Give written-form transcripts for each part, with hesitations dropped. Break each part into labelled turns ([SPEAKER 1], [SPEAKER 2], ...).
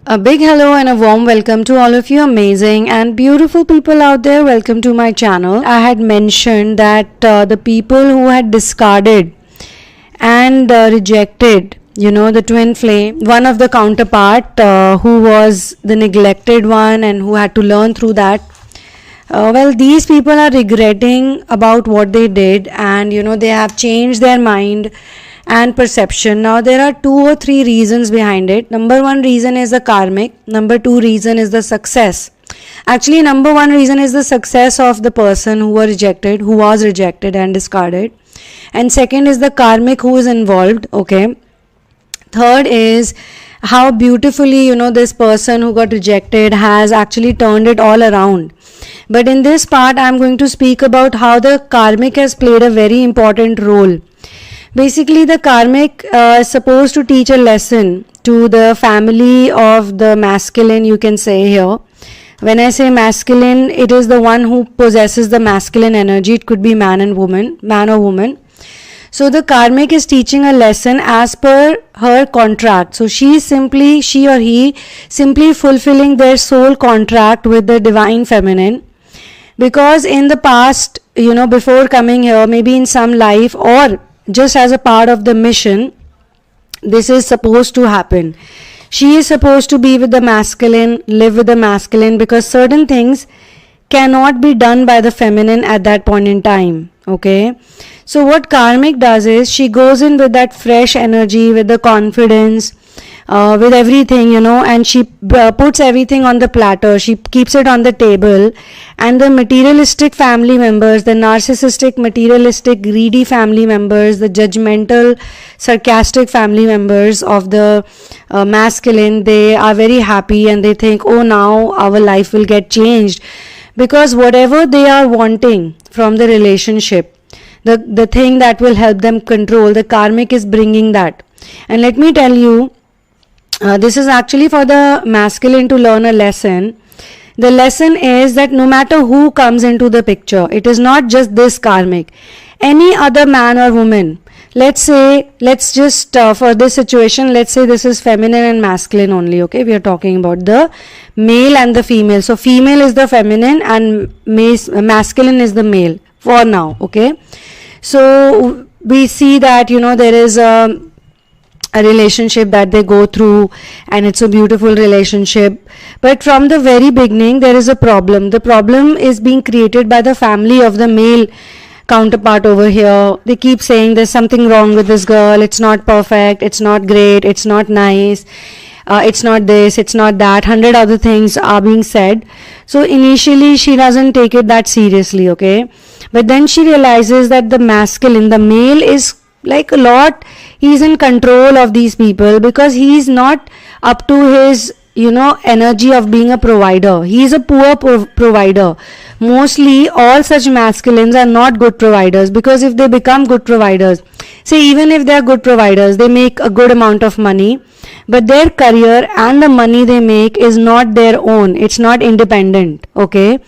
[SPEAKER 1] A big hello and a warm welcome to all of you amazing and beautiful people out there. Welcome to my channel. I had mentioned that the people who had discarded and rejected, the twin flame, one of the counterpart who was the neglected one and who had to learn through that. These people are regretting about what they did, and they have changed their mind and perception. Now there are 2 or 3 reasons behind it. Number 1 reason is the karmic. Number 2 reason is the success. Actually, number 1 reason is the success of the person who was rejected and discarded. And second is the karmic who is involved. Okay. Third is how beautifully, this person who got rejected has actually turned it all around. But in this part, I'm going to speak about how the karmic has played a very important role. Basically, the karmic is supposed to teach a lesson to the family of the masculine, you can say here. When I say masculine, it is the one who possesses the masculine energy. It could be man or woman. So the karmic is teaching a lesson as per her contract. So she or he simply fulfilling their soul contract with the divine feminine. Because in the past, before coming here, maybe in some life or just as a part of the mission, this is supposed to happen. She is supposed to be with the masculine, live with the masculine, because certain things cannot be done by the feminine at that point in time. Okay. So what karmic does is she goes in with that fresh energy, with the confidence, with everything, and she puts everything on the platter. She keeps it on the table, and the materialistic family members, the narcissistic, materialistic, greedy family members, the judgmental, sarcastic family members of the masculine, they are very happy and they think, oh, now our life will get changed, because whatever they are wanting from the relationship, the thing that will help them control, the karmic is bringing that. And let me tell you, this is actually for the masculine to learn a lesson. The lesson is that no matter who comes into the picture, it is not just this karmic. Any other man or woman, let's just for this situation, let's say this is feminine and masculine only. Okay, we are talking about the male and the female. So female is the feminine and masculine is the male for now. Okay, so we see that there is a relationship that they go through, and it's a beautiful relationship, but from the very beginning there is a problem. The problem is being created by the family of the male counterpart over here. They keep saying there's something wrong with this girl, it's not perfect, it's not great, it's not nice, it's not this, it's not that, 100 other things are being said. So initially she doesn't take it that seriously. Okay, but then she realizes that the masculine, the male, is like a lot, he's in control of these people, because he's not up to his energy of being a provider. He's a poor provider. Mostly all such masculines are not good providers, because if they become good providers, say even if they are good providers, they make a good amount of money, but their career and the money they make is not their own, it's not independent. Okay,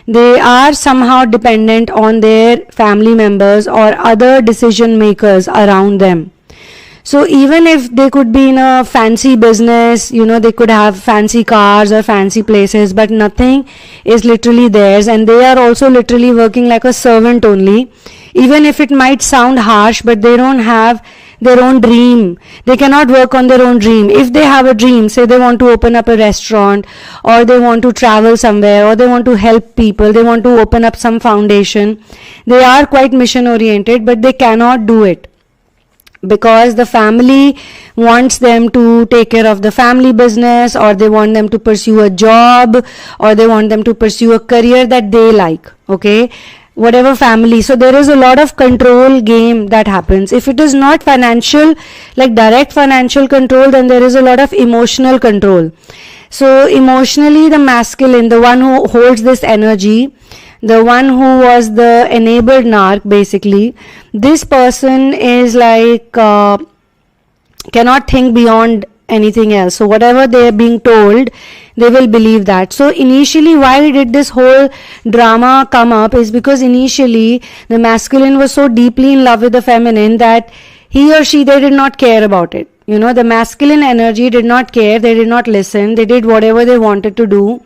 [SPEAKER 1] they are somehow dependent on their family members or other decision makers around them. So even if they could be in a fancy business, they could have fancy cars or fancy places, but nothing is literally theirs, and they are also literally working like a servant only. Even if it might sound harsh, but they don't have their own dream. They cannot work on their own dream. If they have a dream, say they want to open up a restaurant, or they want to travel somewhere, or they want to help people, they want to open up some foundation, they are quite mission oriented, but they cannot do it, because the family wants them to take care of the family business, or they want them to pursue a job, or they want them to pursue a career that they like. Okay, whatever family. So there is a lot of control game that happens. If it is not financial, like direct financial control, then there is a lot of emotional control. So emotionally, the masculine, the one who holds this energy, the one who was the enabled narc, basically, this person is like cannot think beyond anything else. So whatever they are being told, they will believe that. So initially, why did this whole drama come up is because initially the masculine was so deeply in love with the feminine that he or she, they did not care about it. The masculine energy did not care, they did not listen, they did whatever they wanted to do.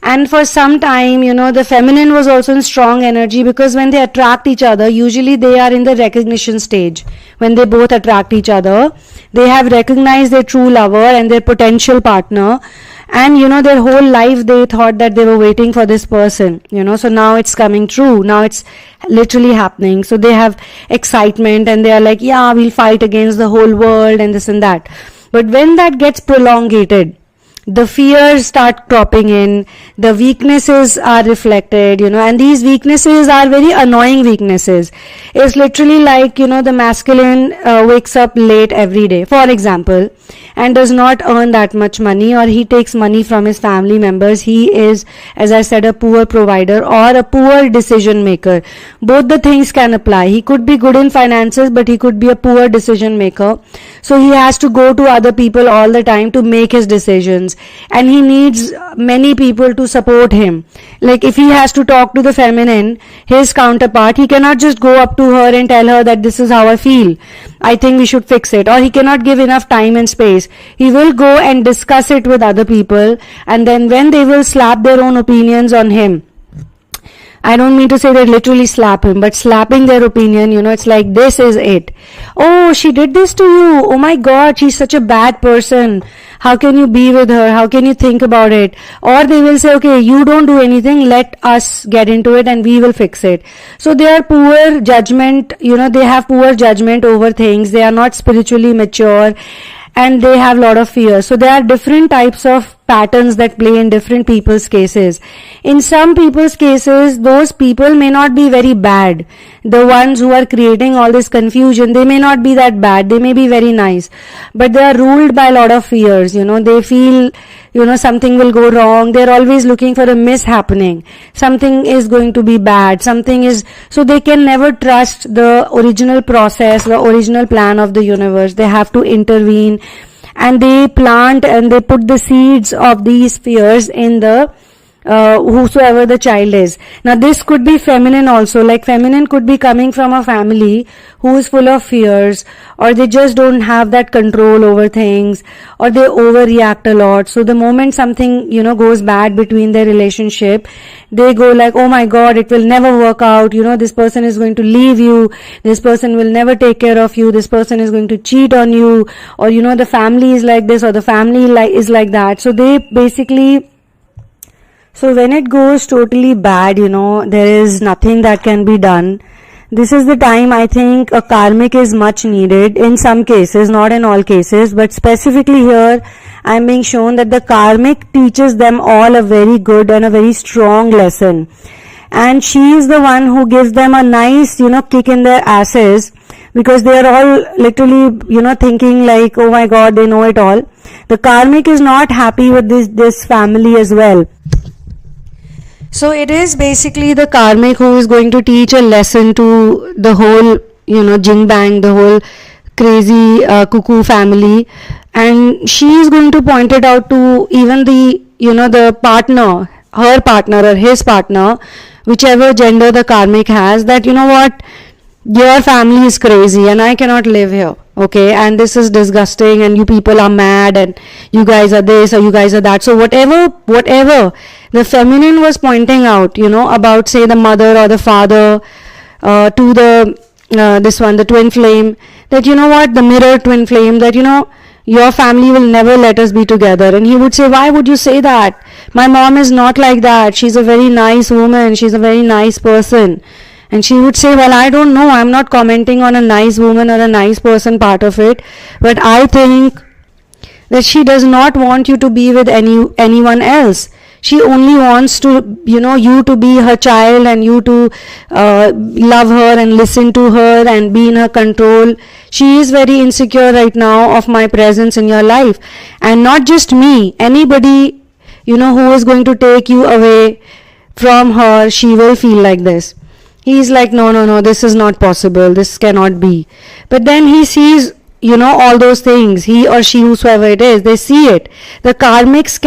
[SPEAKER 1] And for some time, the feminine was also in strong energy, because when they attract each other, usually they are in the recognition stage. When they both attract each other, they have recognized their true lover and their potential partner. And their whole life they thought that they were waiting for this person, so now it's coming true. Now it's literally happening. So they have excitement and they are like, yeah, we'll fight against the whole world and this and that. But when that gets prolongated, the fears start cropping in, the weaknesses are reflected, and these weaknesses are very annoying weaknesses. It's literally like, the masculine wakes up late every day, for example, and does not earn that much money, or he takes money from his family members. He is, as I said, a poor provider or a poor decision maker. Both the things can apply. He could be good in finances, but he could be a poor decision maker. So he has to go to other people all the time to make his decisions. And he needs many people to support him. Like if he has to talk to the feminine, his counterpart, he cannot just go up to her and tell her that this is how I feel, I think we should fix it. Or he cannot give enough time and space. He will go and discuss it with other people, and then when they will slap their own opinions on him, I don't mean to say that literally slap him, but slapping their opinion, it's like, this is it. Oh, she did this to you. Oh my God, she's such a bad person. How can you be with her? How can you think about it? Or they will say, okay, you don't do anything, let us get into it and we will fix it. So they are poor judgment, they have poor judgment over things. They are not spiritually mature and they have a lot of fear. So there are different types of patterns that play in different people's cases. In some people's cases, those people may not be very bad. The ones who are creating all this confusion, they may not be that bad. They may be very nice. But they are ruled by a lot of fears. They feel, something will go wrong. They're always looking for a mishappening. Something is going to be bad. So they can never trust the original process, the original plan of the universe. They have to intervene. And they plant and they put the seeds of these fears in the whosoever the child is. Now this could be feminine also, like feminine could be coming from a family who is full of fears, or they just don't have that control over things, or they overreact a lot. So the moment something, goes bad between their relationship, they go like, oh my God, it will never work out, this person is going to leave you, this person will never take care of you, this person is going to cheat on you, or the family is like this, or the family is like that. So they basically, so when it goes totally bad, there is nothing that can be done. This is the time I think a karmic is much needed in some cases, not in all cases, but specifically here I am being shown that the karmic teaches them all a very good and a very strong lesson. And she is the one who gives them a nice, kick in their asses, because they are all literally, thinking like, oh my God, they know it all. The karmic is not happy with this family as well. So it is basically the karmic who is going to teach a lesson to the whole, jing bang, the whole crazy cuckoo family, and she is going to point it out to even the, the partner, her partner or his partner, whichever gender the karmic has, that what, your family is crazy and I cannot live here, okay, and this is disgusting and you people are mad and you guys are this or you guys are that. So whatever the feminine was pointing out, about say the mother or the father to the the twin flame, that the mirror twin flame, that your family will never let us be together. And he would say, why would you say that? My mom is not like that. She's a very nice woman. She's a very nice person. And she would say, well, I don't know. I'm not commenting on a nice woman or a nice person part of it. But I think that she does not want you to be with anyone else. She only wants to, you to be her child and you to love her and listen to her and be in her control. She is very insecure right now of my presence in your life. And not just me, anybody, who is going to take you away from her, she will feel like this. He's like, no, this is not possible. This cannot be. But then he sees, all those things. He or she, whosoever it is, they see it. The karmics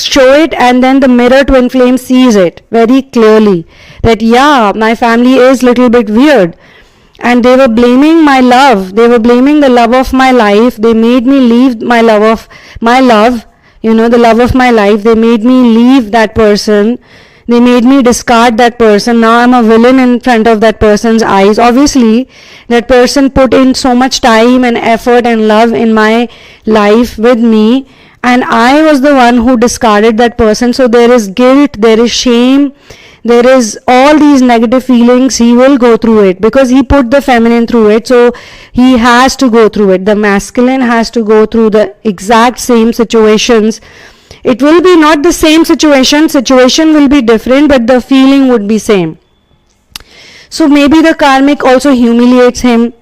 [SPEAKER 1] show it, and then the mirror twin flame sees it very clearly. That, yeah, my family is little bit weird. and they were blaming my love. They were blaming the love of my life. They made me leave my love, the love of my life. They made me leave that person. They made me discard that person. Now I'm a villain in front of that person's eyes. Obviously, that person put in so much time and effort and love in my life with me, and I was the one who discarded that person. So there is guilt, there is shame, there is all these negative feelings. He will go through it because he put the feminine through it, so he has to go through it. The masculine has to go through the exact same situations. It will be not the same situation will be different, but the feeling would be same. So maybe the karmic also humiliates him.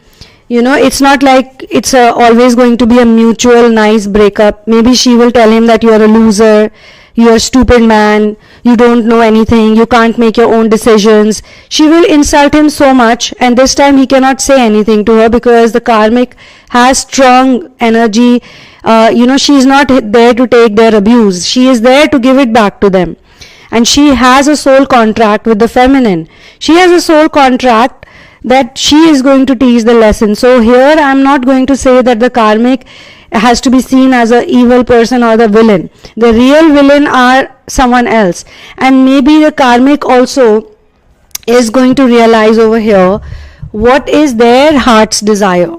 [SPEAKER 1] It's not like it's always going to be a mutual nice breakup. Maybe she will tell him that you're a loser, you're a stupid man, you don't know anything, you can't make your own decisions. She will insult him so much, and this time he cannot say anything to her because the karmic has strong energy. She's not there to take their abuse. She is there to give it back to them. And she has a soul contract with the feminine. She has a soul contract that she is going to teach the lesson. So here I'm not going to say that the karmic has to be seen as an evil person or the villain. The real villain are someone else. And maybe the karmic also is going to realize over here what is their heart's desire.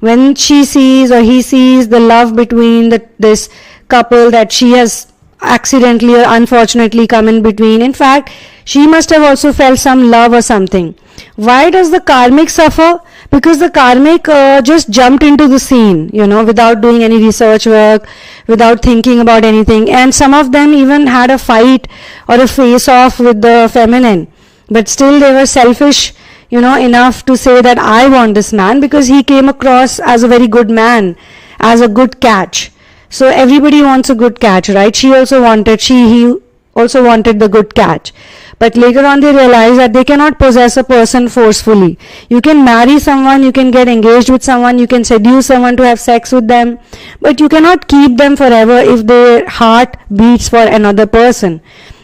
[SPEAKER 1] When she sees or he sees the love between this couple that she has accidentally or unfortunately come in between. In fact, she must have also felt some love or something. Why does the karmic suffer? Because the karmic just jumped into the scene, without doing any research work, without thinking about anything. And some of them even had a fight or a face-off with the feminine. But still they were selfish, enough to say that I want this man because he came across as a very good man, as a good catch. So everybody wants a good catch, right? He also wanted the good catch. But later on they realized that they cannot possess a person forcefully. You can marry someone, you can get engaged with someone, you can seduce someone to have sex with them, but you cannot keep them forever if their heart beats for another person.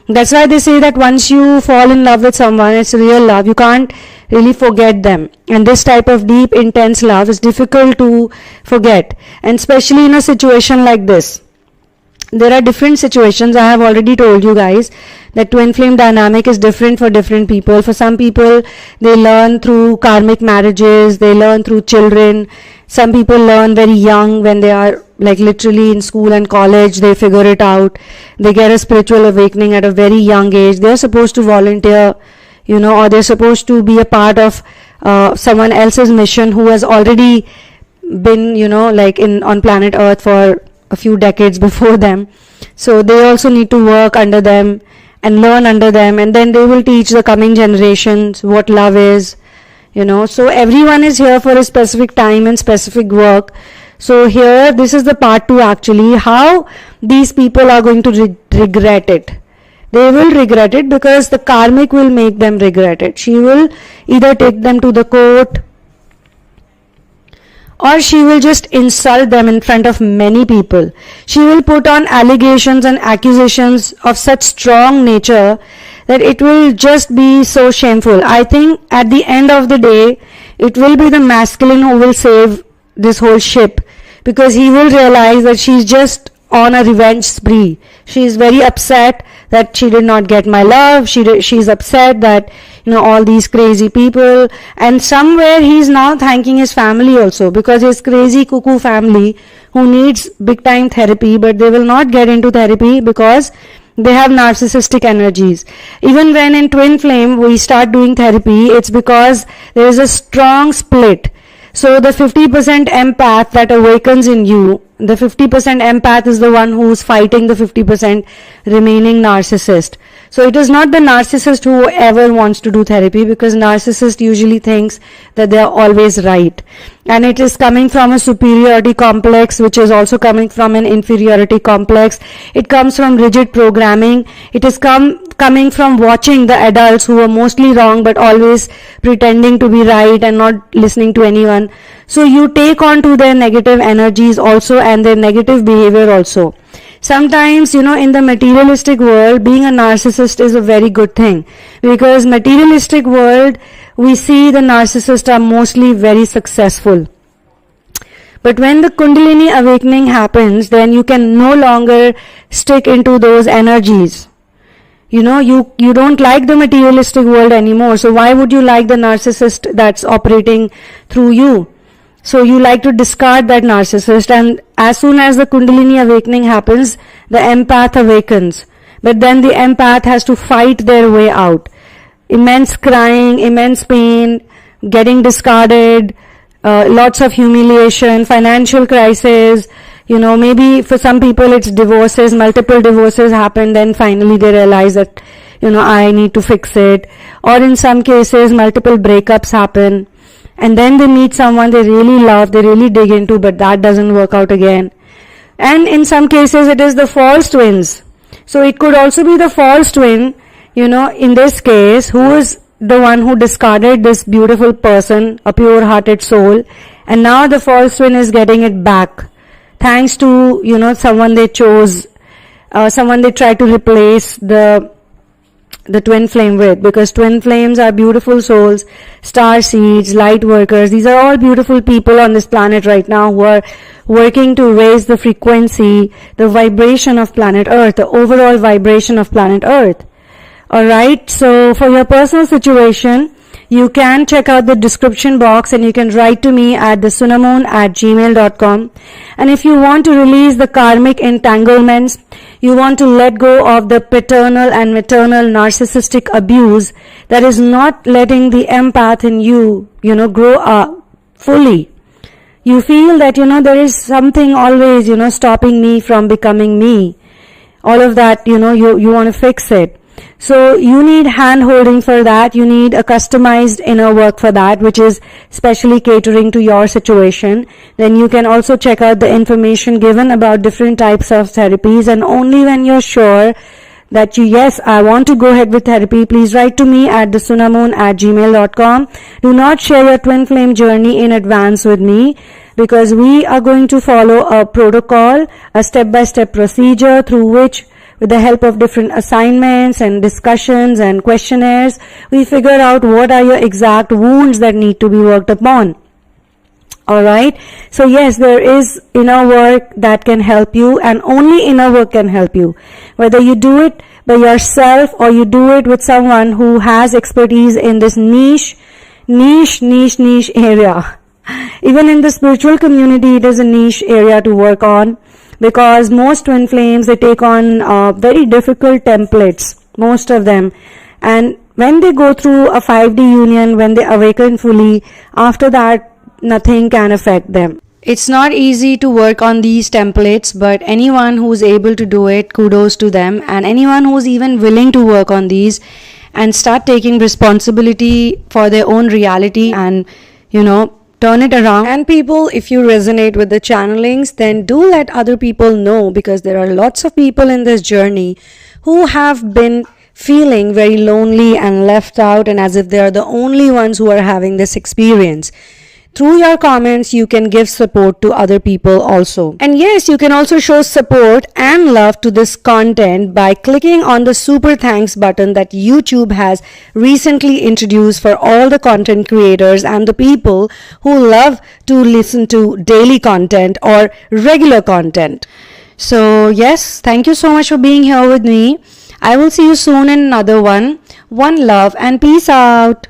[SPEAKER 1] That's why they say that once you fall in love with someone, it's real love. You can't really forget them. And this type of deep, intense love is difficult to forget. And especially in a situation like this. There are different situations. I have already told you guys that twin flame dynamic is different for different people. For some people, they learn through karmic marriages, they learn through children. Some people learn very young when they are like literally in school and college, they figure it out. They get a spiritual awakening at a very young age. They're supposed to volunteer, or they're supposed to be a part of someone else's mission who has already been, on planet Earth for a few decades before them. So they also need to work under them and learn under them, and then they will teach the coming generations what love is, So everyone is here for a specific time and specific work. So here, this is the part 2 actually, how these people are going to regret it. They will regret it because the karmic will make them regret it. She will either take them to the court, or she will just insult them in front of many people. She will put on allegations and accusations of such strong nature that it will just be so shameful. I think at the end of the day, it will be the masculine who will save this whole ship, because he will realize that she's just on a revenge spree. She is very upset that she did not get my love. She's upset that all these crazy people, and somewhere he's now thanking his family also, because his crazy cuckoo family who needs big time therapy, but they will not get into therapy because they have narcissistic energies. Even when in twin flame we start doing therapy, it's because there is a strong split. So the 50% empath that awakens in you, the 50% empath is the one who's fighting the 50% remaining narcissist. So it is not the narcissist who ever wants to do therapy, because narcissist usually thinks that they are always right. And it is coming from a superiority complex, which is also coming from an inferiority complex. It comes from rigid programming. It is coming from watching the adults who are mostly wrong but always pretending to be right and not listening to anyone. So you take on to their negative energies also and their negative behavior also. Sometimes, in the materialistic world, being a narcissist is a very good thing, because materialistic world, we see the narcissists are mostly very successful. But when the Kundalini awakening happens, then you can no longer stick into those energies. You don't like the materialistic world anymore. So why would you like the narcissist that's operating through you? So you like to discard that narcissist, and as soon as the Kundalini awakening happens, the empath awakens. But then the empath has to fight their way out. Immense crying, immense pain, getting discarded, lots of humiliation, financial crisis, maybe for some people it's divorces, multiple divorces happen, then finally they realize that, I need to fix it. Or in some cases, multiple breakups happen, and then they meet someone they really love, they really dig into, but that doesn't work out again. And in some cases it is the false twins. So it could also be the false twin, in this case, who is the one who discarded this beautiful person, a pure-hearted soul, and now the false twin is getting it back, thanks to, someone they chose, someone they tried to replace the twin flame with, because twin flames are beautiful souls, star seeds, light workers. These are all beautiful people on this planet right now who are working to raise the frequency, the vibration of planet Earth, the overall vibration of planet Earth. Alright, so for your personal situation, you can check out the description box and you can write to me at thesunamoon@gmail.com. And if you want to release the karmic entanglements, you want to let go of the paternal and maternal narcissistic abuse that is not letting the empath in you, grow up fully. You feel that, there is something always, stopping me from becoming me. All of that, you want to fix it. So you need hand holding for that. You need a customized inner work for that, which is specially catering to your situation. Then you can also check out the information given about different types of therapies, and only when you're sure that yes, I want to go ahead with therapy, please write to me at thesunamoon@gmail.com. Do not share your twin flame journey in advance with me, because we are going to follow a protocol, a step-by-step procedure through which, with the help of different assignments and discussions and questionnaires, we figure out what are your exact wounds that need to be worked upon. Alright? So yes, there is inner work that can help you, and only inner work can help you. Whether you do it by yourself or you do it with someone who has expertise in this niche area. Even in the spiritual community, it is a niche area to work on. Because most twin flames, they take on very difficult templates, most of them. And when they go through a 5D union, when they awaken fully, after that, nothing can affect them. It's not easy to work on these templates, but anyone who's able to do it, kudos to them. And anyone who's even willing to work on these and start taking responsibility for their own reality and, turn it around. And people, if you resonate with the channelings, then do let other people know, because there are lots of people in this journey who have been feeling very lonely and left out, and as if they are the only ones who are having this experience. Through your comments, you can give support to other people also. And yes, you can also show support and love to this content by clicking on the super thanks button that YouTube has recently introduced for all the content creators and the people who love to listen to daily content or regular content. So yes, thank you so much for being here with me. I will see you soon in another one. One love and peace out.